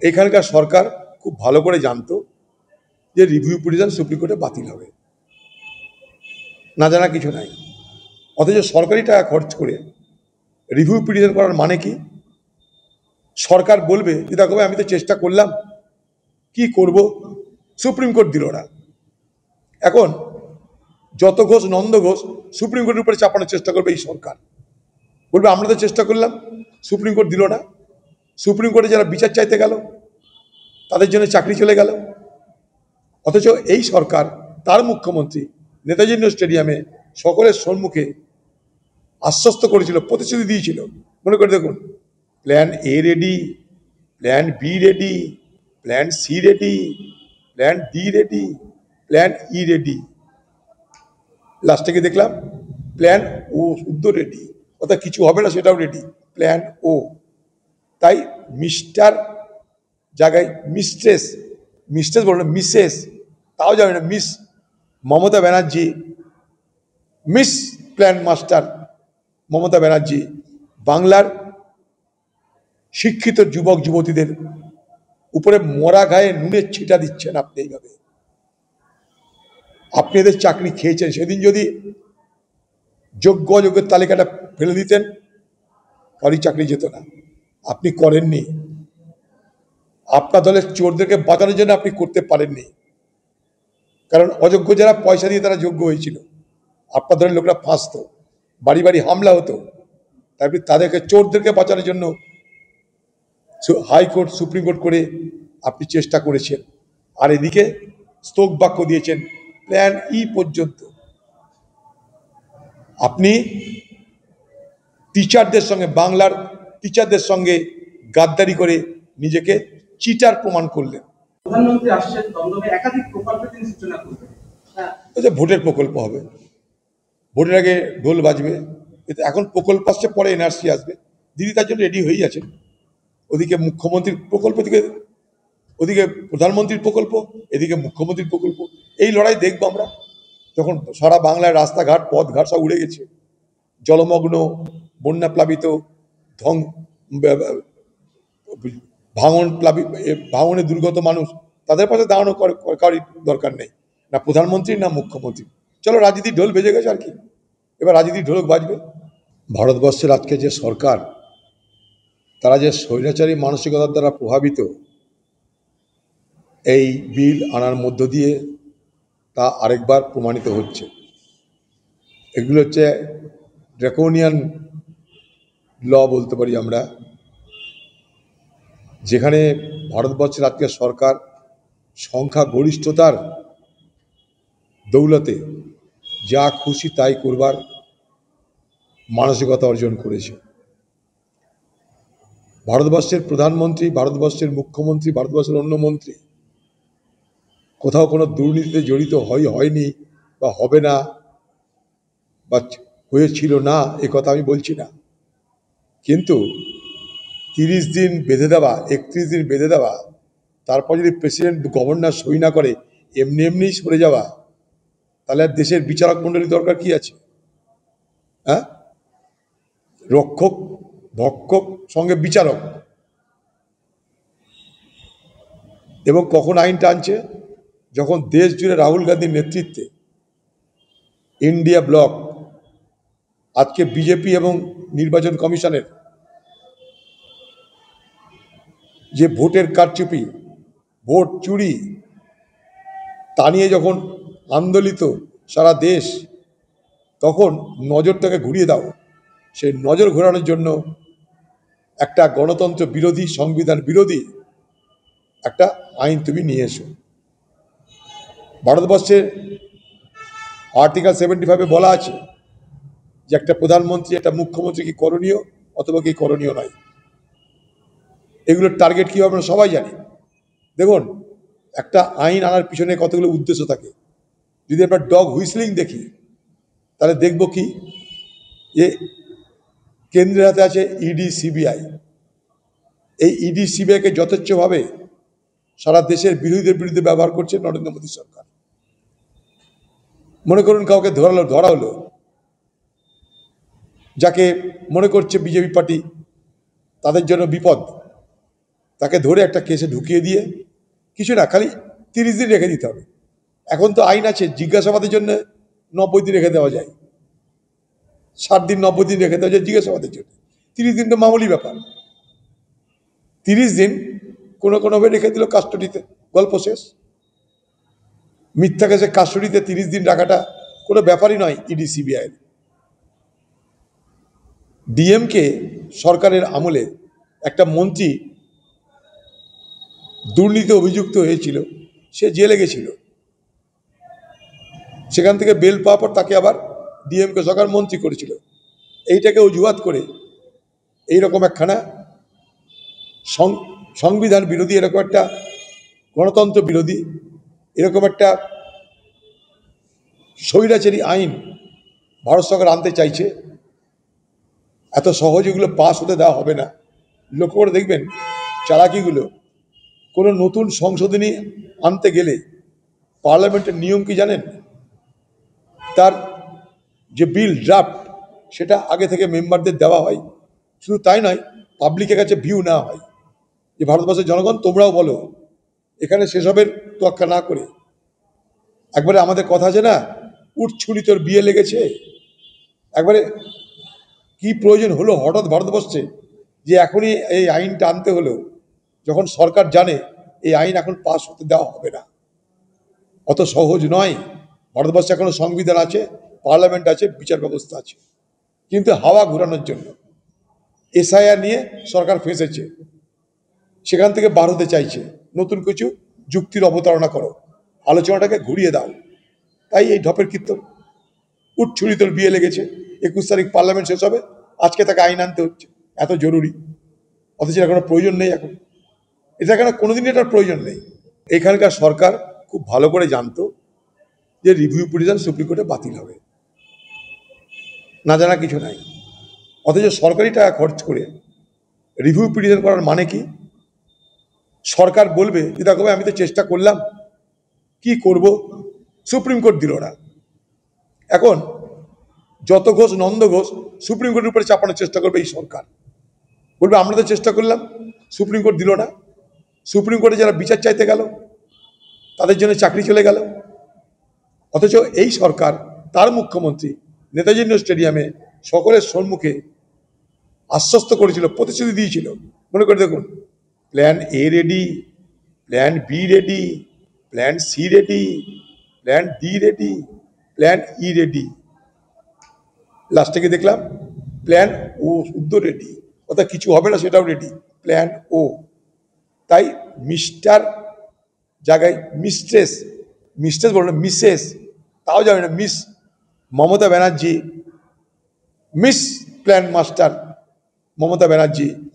এখানকার সরকার খুব ভালো করে জানতো যে রিভিউ পিটিশন সুপ্রিম কোর্টে বাতিল হবে, না জানা কিছু নাই। অথচ সরকারি টাকা খরচ করে রিভিউ পিটিশন করার মানে কি? সরকার বলবে যে দেখো ভাই, আমি তো চেষ্টা করলাম, কি করব, সুপ্রিম কোর্ট দিল না। এখন যত ঘোষ নন্দ ঘোষ সুপ্রিম কোর্টের উপরে চাপানোর চেষ্টা করবে এই সরকার, বলবে আমরা তো চেষ্টা করলাম, সুপ্রিম কোর্ট দিল না। সুপ্রিম কোর্টে যারা বিচার চাইতে গেল তাদের জন্য চাকরি চলে গেল। অথচ এই সরকার, তার মুখ্যমন্ত্রী নেতাজি ইন্ডোর স্টেডিয়ামে সকলের সম্মুখে আশ্বস্ত করেছিল, প্রতিশ্রুতি দিয়েছিল। মনে করে দেখুন, plan A ready, plan B ready, plan C ready, plan D ready, plan E ready. লাস্টে গিয়ে দেখলাম প্ল্যান ও শুদ্ধ রেডি, অর্থাৎ কিছু হবে না সেটাও রেডি, প্ল্যান ও। তাই মিস্টার জায়গায় মিস্ট্রেস, মিস্ট্রেস বলল মিসেস, তাও যাবে না, miss Mamata Banerjee, miss plan master Mamata Banerjee বাংলার শিক্ষিত যুবক যুবতীদের উপরে মরা গায়ে নুনের ছিটা দিচ্ছেন। আপনি এইভাবে আপনি এদের চাকরি খেয়েছেন। সেদিন যদি যোগ্য অযোগ্যের তালিকাটা ফেলে দিতেন, কারোই চাকরি যেত না। আপনি করেননি। আপনার দলের চোরদেরকে বাঁচানোর জন্য আপনি করতে পারেননি, কারণ অযোগ্য যারা পয়সা দিয়ে তারা যোগ্য হয়েছিল। আপনার দলের লোকরা ফাঁসতো, বাড়ি বাড়ি হামলা হতো, তারপরে তাদেরকে, চোরদেরকে বাঁচানোর জন্য হাইকোর্ট সুপ্রিম কোর্ট করে আপনি চেষ্টা করেছেন। আর এদিকে স্তোক বাক্য দিয়েছেন প্ল্যান ই পর্যন্ত। আপনি টিচারদের সঙ্গে, বাংলার টিচারদের সঙ্গে গাদ্দারি করে নিজেকে চিটার প্রমাণ করলেন। প্রধানমন্ত্রী আসছেন, দমদমে একাধিক প্রকল্পের তিনি সূচনা করবেন। ভোটের প্রকল্প হবে, ভোটের আগে ঢোল বাজবে। এখন প্রকল্প আসছে, পরে এনআরসি আসবে। দিদি তার জন্য রেডি হয়েই আছেন। ওদিকে মুখ্যমন্ত্রীর প্রকল্প, ওদিকে প্রধানমন্ত্রীর প্রকল্প, এদিকে মুখ্যমন্ত্রীর প্রকল্প। এই লড়াই দেখবো আমরা যখন সারা বাংলায় রাস্তাঘাট পথঘাট সব উড়ে গেছে, জলমগ্ন, বন্যা প্লাবিত, ভাঙনে দুর্গত মানুষ, তাদের পাশে দাঁড়ানো কারোর দরকার নেই, না প্রধানমন্ত্রী না মুখ্যমন্ত্রী। চলো, রাজনীতির ঢোল বেজে গেছে আর কি, এবার রাজনীতির ঢোলক বাজবে। ভারতবর্ষের আজকে যে সরকার, তারা যে স্বৈরাচারী মানসিকতার দ্বারা প্রভাবিত, এই বিল আনার মধ্য দিয়ে তা আরেকবার প্রমাণিত হচ্ছে। এগুলো হচ্ছে ড্রাকোনিয়ান ল বলতে পারি আমরা, যেখানে ভারতবর্ষের আজকে সরকার সংখ্যা গরিষ্ঠতার দৌলতে যা খুশি তাই করবার মানসিকতা অর্জন করেছে। ভারতবর্ষের প্রধানমন্ত্রী, ভারতবর্ষের মুখ্যমন্ত্রী, ভারতবর্ষের অন্য মন্ত্রী কোথাও কোনো দুর্নীতিতে জড়িত হয়নি বা হবে না বা হয়েছিল না, এ কথা আমি বলছি না। কিন্তু 30 দিন বেঁধে দেওয়া, 31 দিন বেঁধে দেওয়া, তারপর যদি প্রেসিডেন্ট গভর্নর সই না করে এমনি এমনি সরে যাওয়া, তাহলে আর দেশের বিচারক মণ্ডলীর দরকার কি আছে? হ্যাঁ, রক্ষক ভক্ষক সঙ্গে বিচারক। এবং কখন আইনটা আনছে? যখন দেশ জুড়ে রাহুল গান্ধীর নেতৃত্বে ইন্ডিয়া ব্লক আজকে বিজেপি এবং নির্বাচন কমিশনের যে ভোটের কারচুপি, ভোট চুরি, তা নিয়ে যখন আন্দোলিত সারা দেশ, তখন নজরটাকে ঘুরিয়ে দাও। সেই নজর ঘোরানোর জন্য একটা গণতন্ত্র বিরোধী, সংবিধান বিরোধী একটা আইন তুমি নিয়ে এসো। ভারতবর্ষের আর্টিকেল 75-এ বলা আছে যে একটা প্রধানমন্ত্রী, একটা মুখ্যমন্ত্রী কি করণীয় অথবা কি করণীয় নয়। এগুলোর টার্গেট কী হবে আমরা সবাই জানি। দেখুন, একটা আইন আনার পিছনে কতগুলো উদ্দেশ্য থাকে। যদি আমরা ডগ হুইসলিং দেখি, তাহলে দেখব কি, যে কেন্দ্রের হাতে আছে ইডি সিবিআই। এই ইডি সিবিআইকে যথেচ্ছভাবে সারা দেশের বিরোধীদের বিরুদ্ধে ব্যবহার করছে নরেন্দ্র মোদী সরকার। মনে করুন কাউকে ধরা হলো, যাকে মনে করছে বিজেপি পার্টি তাদের জন্য বিপদ, তাকে ধরে একটা কেসে ঢুকিয়ে দিয়ে কিছু না, খালি 30 দিন রেখে দিতে হবে। এখন তো আইন আছে, জিজ্ঞাসাবাদের জন্য 90 দিন রেখে দেওয়া যায়, 60 দিন 90 দিন রেখে দেওয়া যায় জিজ্ঞাসাবাদের জন্য। 30 দিন তো মামুলি ব্যাপার। 30 দিন কোনোভাবে রেখে দিল কাস্টডিতে, গল্প শেষ। মিথ্যা কেসে কাস্টডিতে 30 দিন রাখাটা কোনো ব্যাপারই নয় ইডি সিবিআই। ডিএমকে সরকারের আমলে একটা মন্ত্রী দুর্নীতি অভিযুক্ত হয়েছিল, সে জেলে গেছিল, সেখান থেকে বেল পাওয়ার পর তাকে আবার ডিএমকে সরকার মন্ত্রী করেছিল। এইটাকে অজুহাত করে এইরকম একখানা সংবিধান বিরোধী, এরকম একটা গণতন্ত্র বিরোধী, এরকম একটা স্বৈরাচারী আইন ভারত সরকার আনতে চাইছে। এত সহজ এগুলো পাস হতে দেওয়া হবে না। লক্ষ্য করে দেখবেন চালাকিগুলো। কোনো নতুন সংশোধনী আনতে গেলে পার্লামেন্টের নিয়ম কি জানেন? তার যে বিল ড্রাফট, সেটা আগে থেকে মেম্বারদের দেওয়া হয়। শুধু তাই নয়, পাবলিকের কাছে ভিউ নেওয়া হয় যে ভারতবর্ষের জনগণ তোমরাও বলো, এখানে সেসবের তোয়াক্কা না করে একবারে আমাদের কথা আছে না, উঠ ছুরি তোর বিয়ে লেগেছে, একবারে কি প্রয়োজন হলো হঠাৎ ভারতবর্ষে যে এখনই এই আইনটা আনতে হলো, যখন সরকার জানে এই আইন এখন পাস হতে দেওয়া হবে না। অত সহজ নয়। ভারতবর্ষে এখনো সংবিধান আছে, পার্লামেন্ট আছে, বিচার ব্যবস্থা আছে, কিন্তু হাওয়া ঘোরানোর জন্য এসআইআর নিয়ে সরকার ফেঁসেছে, সেখান থেকে বার হতে চাইছে। নতুন কিছু যুক্তির অবতারণা করো, আলোচনাটাকে ঘুরিয়ে দাও। তাই এই ঢপের কীর্তন, উঠ ছুরি তোর বিয়ে লেগেছে। 21 তারিখ পার্লামেন্ট শেষ হবে, আজকে তাকে আইন আনতে হচ্ছে, এত জরুরি, অথচ এর কোনো প্রয়োজন নেই। এখন এটা কেন, কোনোদিনই এটার প্রয়োজন নেই। এখানকার সরকার খুব ভালো করে জানতো যে রিভিউ পিটিশন সুপ্রিম কোর্টে বাতিল হবে, না জানা কিছু নাই। অথচ সরকারি টাকা খরচ করে রিভিউ পিটিশন করার মানে কি? সরকার বলবে যে দেখো ভাই, আমি তো চেষ্টা করলাম, কি করব, সুপ্রিম কোর্ট দিল না। এখন যত ঘোষ নন্দ ঘোষ সুপ্রিম কোর্টের উপরে চাপানোর চেষ্টা করবে এই সরকার। বলবে আমরা তো চেষ্টা করলাম, সুপ্রিম কোর্ট দিল না। সুপ্রিম কোর্টে যারা বিচার চাইতে গেল তাদের জন্য চাকরি চলে গেল। অথচ এই সরকার, তার মুখ্যমন্ত্রী নেতাজি ইন্ডোর স্টেডিয়ামে সকলের সম্মুখে আশ্বস্ত করেছিল, প্রতিশ্রুতি দিয়েছিল। মনে করে দেখুন, plan A ready, plan B ready, plan C ready, plan D ready, plan E ready. লাস্টে গিয়ে দেখলাম প্ল্যান ও শুদ্ধ রেডি, অর্থাৎ কিছু হবে না সেটাও রেডি, প্ল্যান ও। তাই মিস্টার জায়গায় মিস্ট্রেস, মিস্ট্রেস বলল না, মিসেস, তাও যাবে না, miss Mamata Banerjee, miss plan master Mamata Banerjee